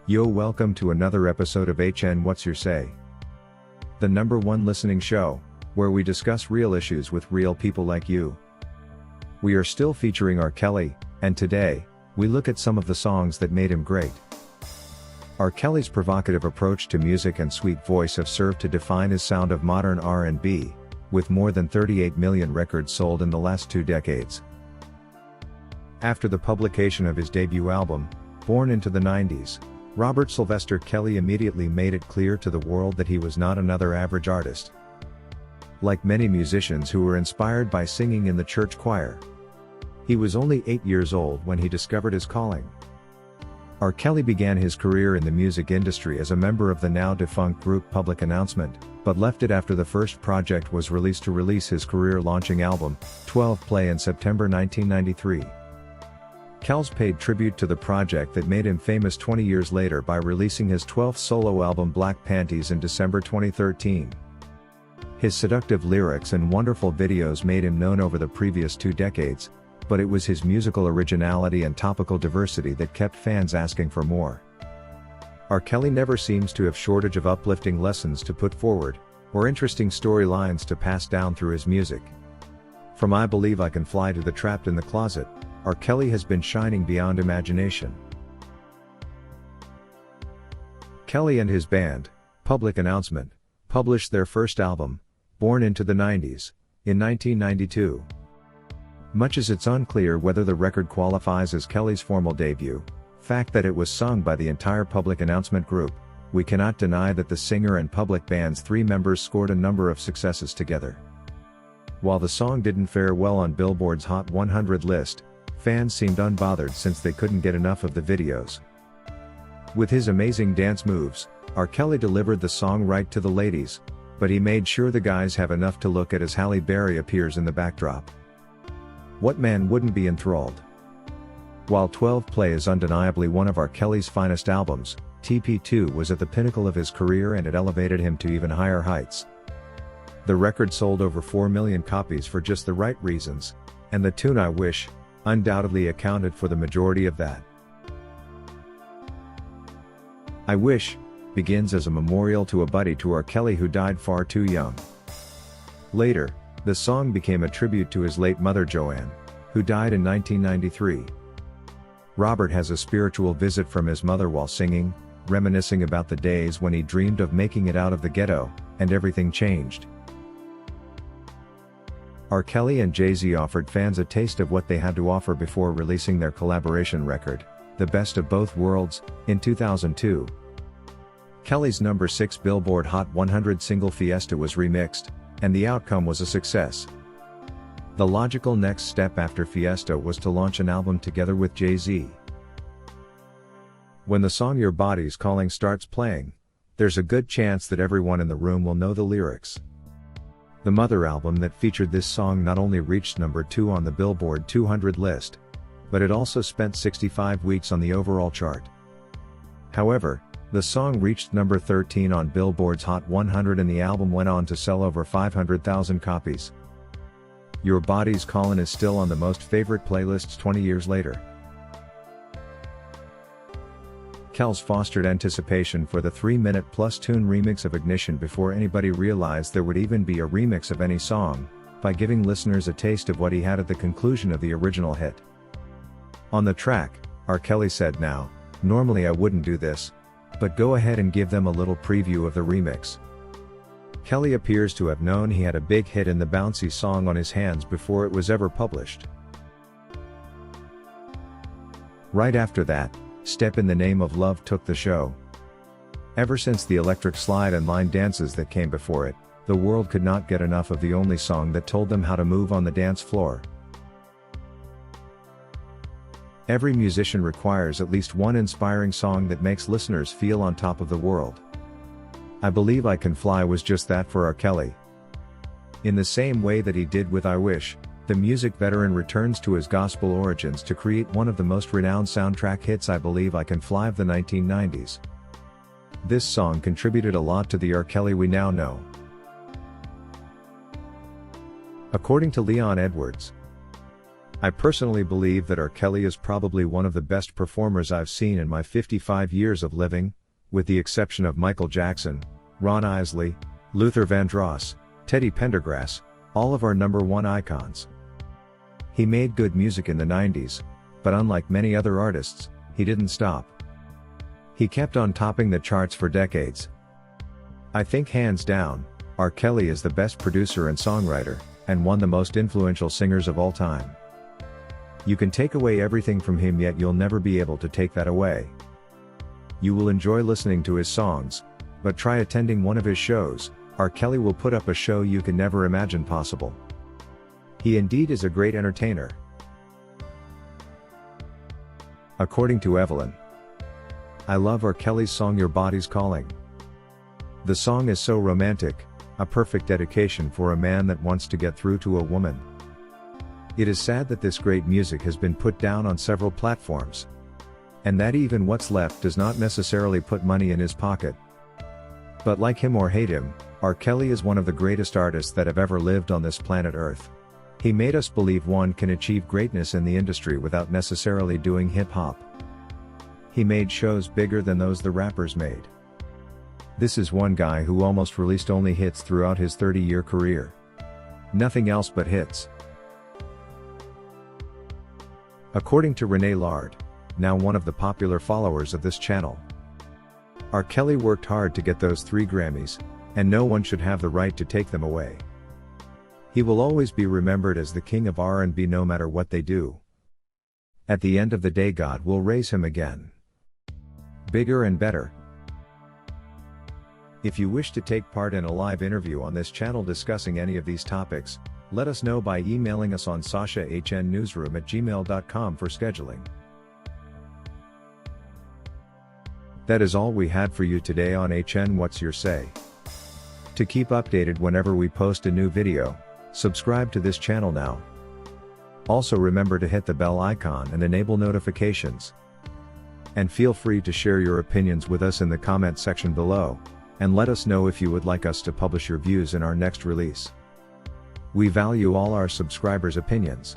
Yo, welcome to another episode of HN What's Your Say? The #1 listening show, where we discuss real issues with real people like you. We are still featuring R. Kelly, and today, we look at some of the songs that made him great. R. Kelly's provocative approach to music and sweet voice have served to define his sound of modern R&B, with more than 38 million records sold in the last 2 decades. After the publication of his debut album, Born into the 90s, Robert Sylvester Kelly immediately made it clear to the world that he was not another average artist. Like many musicians who were inspired by singing in the church choir, he was only 8 years old when he discovered his calling. R. Kelly began his career in the music industry as a member of the now-defunct group Public Announcement, but left it after the first project was released to release his career-launching album, 12 Play, in September 1993. Kells paid tribute to the project that made him famous 20 years later by releasing his 12th solo album Black Panties in December 2013. His seductive lyrics and wonderful videos made him known over the previous 2 decades, but it was his musical originality and topical diversity that kept fans asking for more. R. Kelly never seems to have shortage of uplifting lessons to put forward, or interesting storylines to pass down through his music. From I Believe I Can Fly to The Trapped in the Closet, R. Kelly has been shining beyond imagination. Kelly and his band, Public Announcement, published their first album, Born into the 90s, in 1992. Much as it's unclear whether the record qualifies as Kelly's formal debut, fact that it was sung by the entire Public Announcement group, we cannot deny that the singer and Public Band's 3 members scored a number of successes together. While the song didn't fare well on Billboard's Hot 100 list, fans seemed unbothered since they couldn't get enough of the videos. With his amazing dance moves, R. Kelly delivered the song right to the ladies, but he made sure the guys have enough to look at as Halle Berry appears in the backdrop. What man wouldn't be enthralled? While 12 Play is undeniably one of R. Kelly's finest albums, TP2 was at the pinnacle of his career and it elevated him to even higher heights. The record sold over 4 million copies for just the right reasons, and the tune I Wish undoubtedly accounted for the majority of that. I Wish begins as a memorial to a buddy to R. Kelly who died far too young. Later, the song became a tribute to his late mother Joanne, who died in 1993. Robert has a spiritual visit from his mother while singing, reminiscing about the days when he dreamed of making it out of the ghetto, and everything changed. R. Kelly and Jay-Z offered fans a taste of what they had to offer before releasing their collaboration record, The Best of Both Worlds, in 2002. Kelly's number 6 Billboard Hot 100 single Fiesta was remixed, and the outcome was a success. The logical next step after Fiesta was to launch an album together with Jay-Z. When the song Your Body's Calling starts playing, there's a good chance that everyone in the room will know the lyrics. The Mother album that featured this song not only reached number 2 on the Billboard 200 list, but it also spent 65 weeks on the overall chart. However, the song reached number 13 on Billboard's Hot 100 and the album went on to sell over 500,000 copies. Your Body's Callin' is still on the most favorite playlists 20 years later. Kells fostered anticipation for the 3-minute-plus tune remix of Ignition before anybody realized there would even be a remix of any song, by giving listeners a taste of what he had at the conclusion of the original hit. On the track, R. Kelly said, "Now, normally I wouldn't do this, but go ahead and give them a little preview of the remix." Kelly appears to have known he had a big hit in the bouncy song on his hands before it was ever published. Right after that, Step in the Name of Love took the show. Ever since the electric slide and line dances that came before it, the world could not get enough of the only song that told them how to move on the dance floor. Every musician requires at least one inspiring song that makes listeners feel on top of the world. I Believe I Can Fly was just that for R. Kelly. In the same way that he did with I Wish, the music veteran returns to his gospel origins to create one of the most renowned soundtrack hits, I Believe I Can Fly, of the 1990s. This song contributed a lot to the R. Kelly we now know. According to Leon Edwards, I personally believe that R. Kelly is probably one of the best performers I've seen in my 55 years of living, with the exception of Michael Jackson, Ron Isley, Luther Vandross, Teddy Pendergrass, all of our #1 icons. He made good music in the 90s, but unlike many other artists, he didn't stop. He kept on topping the charts for decades. I think hands down, R. Kelly is the best producer and songwriter, and one of the most influential singers of all time. You can take away everything from him, yet you'll never be able to take that away. You will enjoy listening to his songs, but try attending one of his shows. R. Kelly will put up a show you can never imagine possible. He indeed is a great entertainer. According to Evelyn, I love R. Kelly's song Your Body's Calling. The song is so romantic, a perfect dedication for a man that wants to get through to a woman. It is sad that this great music has been put down on several platforms, and that even what's left does not necessarily put money in his pocket. But like him or hate him, R. Kelly is one of the greatest artists that have ever lived on this planet Earth. He made us believe one can achieve greatness in the industry without necessarily doing hip-hop. He made shows bigger than those the rappers made. This is one guy who almost released only hits throughout his 30-year career. Nothing else but hits. According to Renee Lard, now one of the popular followers of this channel, R. Kelly worked hard to get those 3 Grammys, and no one should have the right to take them away. He will always be remembered as the king of R&B no matter what they do. At the end of the day, God will raise him again, bigger and better. If you wish to take part in a live interview on this channel discussing any of these topics, let us know by emailing us on sashahnnewsroom@gmail.com for scheduling. That is all we had for you today on HN What's Your Say. To keep updated whenever we post a new video, subscribe to this channel now. Also remember to hit the bell icon and enable notifications. And feel free to share your opinions with us in the comment section below, and let us know if you would like us to publish your views in our next release. We value all our subscribers' opinions.